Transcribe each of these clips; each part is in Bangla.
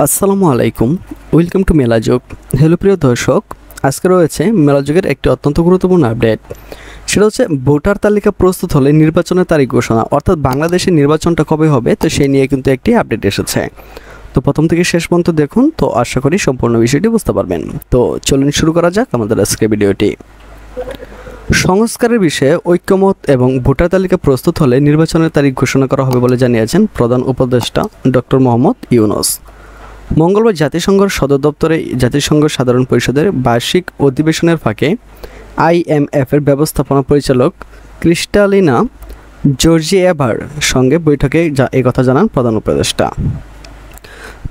আসসালামু আলাইকুম, ওয়েলকাম টু মেলাযোগ। হ্যালো প্রিয় দর্শক, আজকে রয়েছে মেলাযোগের একটি অত্যন্ত গুরুত্বপূর্ণ আপডেট। সেটা হচ্ছে ভোটার তালিকা প্রস্তুত হলে নির্বাচনের তারিখ ঘোষণা, অর্থাৎ বাংলাদেশের নির্বাচনটা কবে হবে তো সেই নিয়ে কিন্তু একটি আপডেট এসেছে। তো প্রথম থেকে শেষ পর্যন্ত দেখুন, তো আশা করি সম্পূর্ণ বিষয়টি বুঝতে পারবেন। তো চলুন শুরু করা যাক আমাদের আজকের ভিডিওটি। সংস্কারের বিষয়ে ঐক্যমত এবং ভোটার তালিকা প্রস্তুত হলে নির্বাচনের তারিখ ঘোষণা করা হবে বলে জানিয়েছেন প্রধান উপদেষ্টা ডক্টর মোহাম্মদ ইউনূস। মঙ্গলবার জাতিসংঘের সদর দপ্তরে জাতিসংঘ সাধারণ পরিষদের বার্ষিক অধিবেশনের ফাঁকে আইএমএফের ব্যবস্থাপনা পরিচালক ক্রিস্টালিনা জর্জিয়েভার সঙ্গে বৈঠকে একথা জানান প্রধান উপদেষ্টা।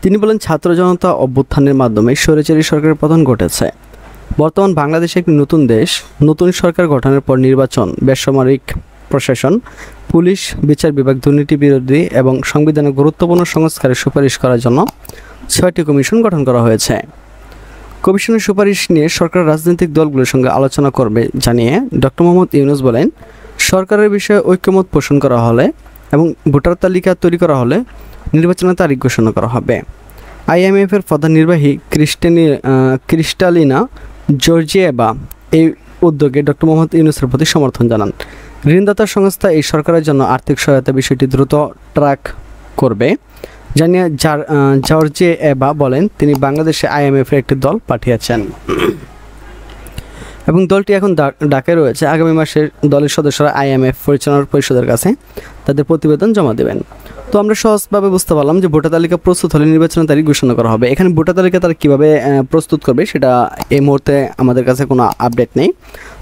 তিনি বলেন, ছাত্র জনতা অভ্যুত্থানের মাধ্যমে স্বৈরাচারী সরকারের পতন ঘটেছে। বর্তমান বাংলাদেশে একটি নতুন দেশ, নতুন সরকার গঠনের পর নির্বাচন, বেসামরিক প্রশাসন, পুলিশ, বিচার বিভাগ, দুর্নীতি বিরোধী এবং সংবিধানের গুরুত্বপূর্ণ সংস্কারের সুপারিশ করার জন্য ৬টি কমিশন গঠন করা হয়েছে। কমিশনের সুপারিশ নিয়ে সরকার রাজনৈতিক দলগুলোর সঙ্গে আলোচনা করবে জানিয়ে ডক্টর মোহাম্মদ ইউনূস বলেন, সরকারের বিষয়ে ঐক্যমত পোষণ করা হলে এবং ভোটার তালিকা তৈরি করা হলে নির্বাচনের তারিখ ঘোষণা করা হবে। আইএমএফের প্রধান নির্বাহী ক্রিস্টালিনা জর্জিয়েভা এই উদ্যোগে ডক্টর মোহাম্মদ ইউনূসের প্রতি সমর্থন জানান। ঋণদাতা সংস্থা এই সরকারের জন্য আর্থিক সহায়তা বিষয়টি দ্রুত ট্র্যাক করবে জানিয়ে জর্জিয়েভা বলেন, তিনি বাংলাদেশে আইএমএফের একটি দল পাঠিয়েছেন এবং দলটি এখন ঢাকায় রয়েছে। আগামী মাসে দলের সদস্যরা আইএমএফ পরিচালনা পরিষদের কাছে তাদের প্রতিবেদন জমা দেবেন। তো আমরা সহজভাবে বুঝতে পারলাম যে ভোটার তালিকা প্রস্তুত হলে নির্বাচনের তারিখ ঘোষণা করা হবে। এখানে ভোটার তালিকা তারা কীভাবে প্রস্তুত করবে সেটা এই মুহূর্তে আমাদের কাছে কোনো আপডেট নেই।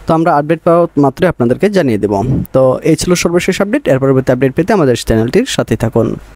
তো আমরা আপডেট পাওয়া মাত্রই আপনাদেরকে জানিয়ে দেব। তো এই ছিল সর্বশেষ আপডেট। এর পরবর্তী আপডেট পেতে আমাদের চ্যানেলটির সাথে থাকুন।